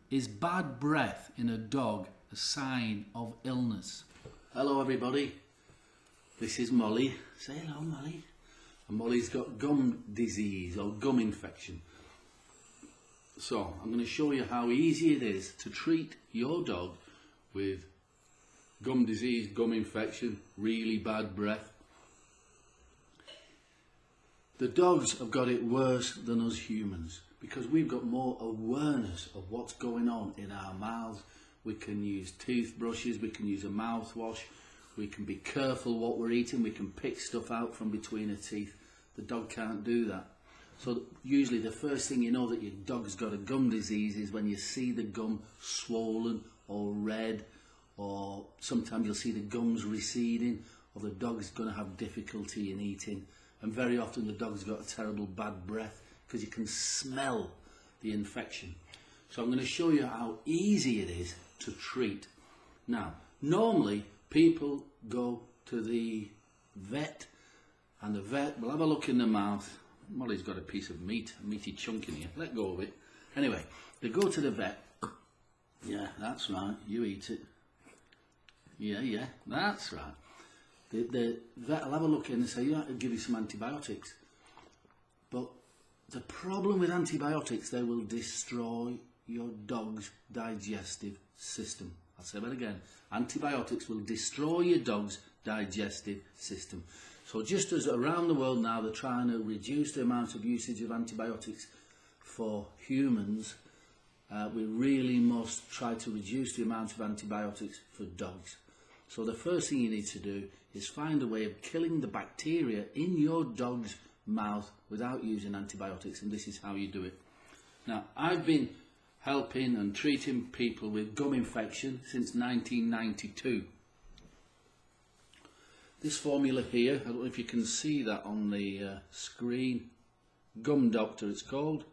Is bad breath in a dog a sign of illness? Hello everybody, this is Molly. Say hello, Molly. And Molly's got gum disease or gum infection. So I'm going to show you how easy it is to treat your dog with gum disease, gum infection, really bad breath. The dogs have got it worse than us humans because we've got more awareness of what's going on in our mouths. We can use toothbrushes, we can use a mouthwash, we can be careful what we're eating, we can pick stuff out from between the teeth. The dog can't do that. So usually the first thing you know that your dog's got a gum disease is when you see the gum swollen or red, or sometimes you'll see the gums receding, or the dog's going to have difficulty in eating. And very often the dog's got a terrible bad breath because you can smell the infection. So I'm going to show you how easy it is to treat. Now, normally people go to the vet and the vet will have a look in the mouth. Molly's got a piece of meat, a meaty chunk in here. Let go of it. Anyway, they go to the vet. Yeah, that's right. You eat it. Yeah, that's right. The vet will have a look in and say, you have to give you some antibiotics. But the problem with antibiotics, they will destroy your dog's digestive system. I'll say that again. Antibiotics will destroy your dog's digestive system. So just as around the world now they're trying to reduce the amount of usage of antibiotics for humans, we really must try to reduce the amount of antibiotics for dogs. So the first thing you need to do is find a way of killing the bacteria in your dog's mouth without using antibiotics, and this is how you do it. Now, I've been helping and treating people with gum infection since 1992. This formula here, I don't know if you can see that on the screen, Gum Doctor it's called,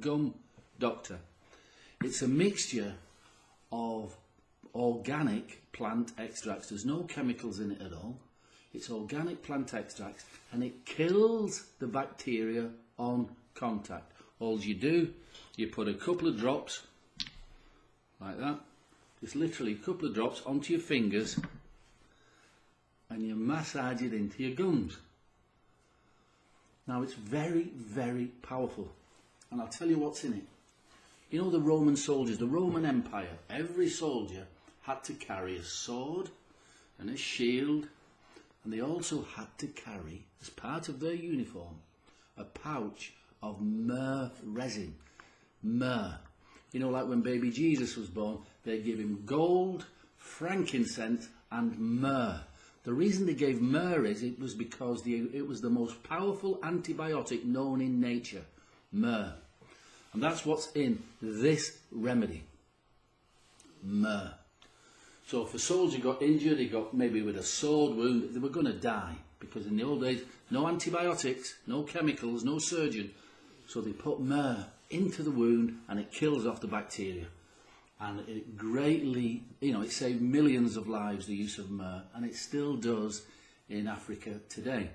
Gum Doctor. It's a mixture of organic plant extracts. There's no chemicals in it at all. It's organic plant extracts and it kills the bacteria on contact. All you do, you put a couple of drops like that, just literally a couple of drops onto your fingers and you massage it into your gums. Now it's very, very powerful, and I'll tell you what's in it. You know the Roman soldiers, the Roman Empire, every soldier had to carry a sword and a shield, and they also had to carry, as part of their uniform, a pouch of myrrh resin. Myrrh. You know, like when baby Jesus was born, they gave him gold, frankincense and myrrh. The reason they gave myrrh is it was because it was the most powerful antibiotic known in nature. Myrrh. And that's what's in this remedy. Myrrh. So if a soldier got injured, he got maybe with a sword wound, they were going to die. Because in the old days, no antibiotics, no chemicals, no surgeon. So they put myrrh into the wound and it kills off the bacteria. And it greatly, it saved millions of lives, the use of myrrh. And it still does in Africa today.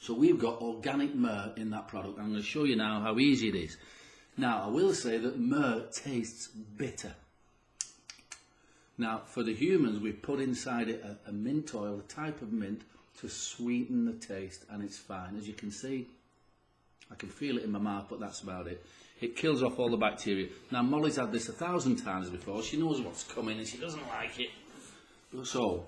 So we've got organic myrrh in that product. I'm going to show you now how easy it is. Now, I will say that myrrh tastes bitter. Now, for the humans, we've put inside it a mint oil, a type of mint, to sweeten the taste, and it's fine. As you can see, I can feel it in my mouth, but that's about it. It kills off all the bacteria. Now, Molly's had this 1,000 times before. She knows what's coming, and she doesn't like it. So,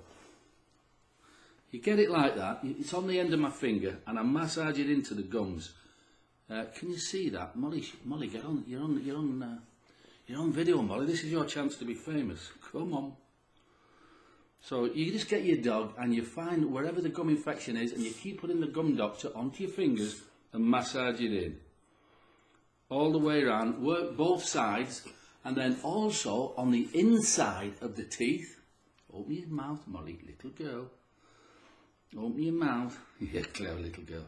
you get it like that. It's on the end of my finger, and I massage it into the gums. Can you see that? Molly, get on. You're on video, Molly. This is your chance to be famous. Come on. So you just get your dog and you find wherever the gum infection is and you keep putting the Gum Doctor onto your fingers and massage it in. All the way around, work both sides, and then also on the inside of the teeth. Open your mouth, Molly, little girl. Open your mouth. Yeah, clever little girl.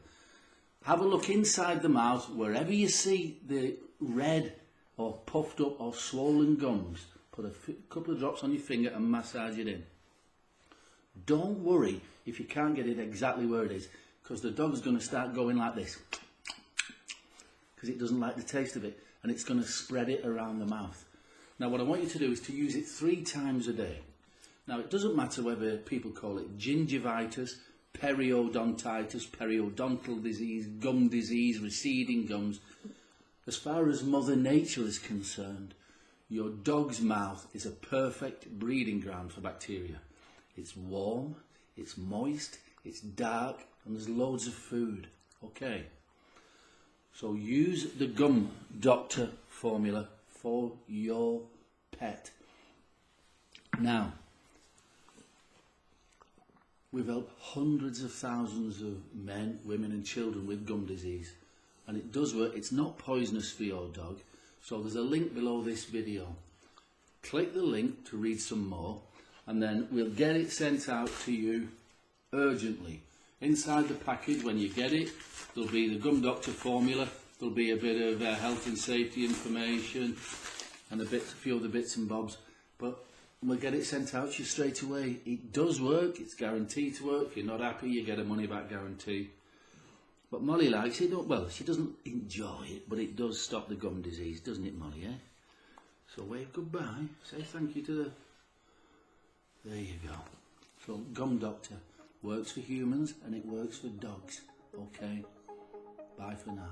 Have a look inside the mouth, wherever you see the red or puffed up or swollen gums, put a couple of drops on your finger and massage it in. Don't worry if you can't get it exactly where it is, because the dog's going to start going like this, because it doesn't like the taste of it. and it's going to spread it around the mouth. Now what I want you to do is to use it 3 times a day. Now it doesn't matter whether people call it gingivitis, periodontitis, periodontal disease, gum disease, receding gums. As far as Mother Nature is concerned, your dog's mouth is a perfect breeding ground for bacteria. It's warm, it's moist, it's dark, and there's loads of food. Okay. So use the Gum Doctor formula for your pet. Now, we've helped hundreds of thousands of men, women and children with gum disease. And it does work. It's not poisonous for your dog. So there's a link below this video. Click the link to read some more, and then we'll get it sent out to you urgently. Inside the package, when you get it, there'll be the Gum Doctor formula. There'll be a bit of health and safety information and a few other bits and bobs. But we'll get it sent out to you straight away. It does work. It's guaranteed to work. If you're not happy, you get a money back guarantee. But Molly likes it. Well, she doesn't enjoy it, but it does stop the gum disease, doesn't it, Molly, eh? So wave goodbye. Say thank you to the... There you go. So Gum Doctor works for humans and it works for dogs. Okay. Bye for now.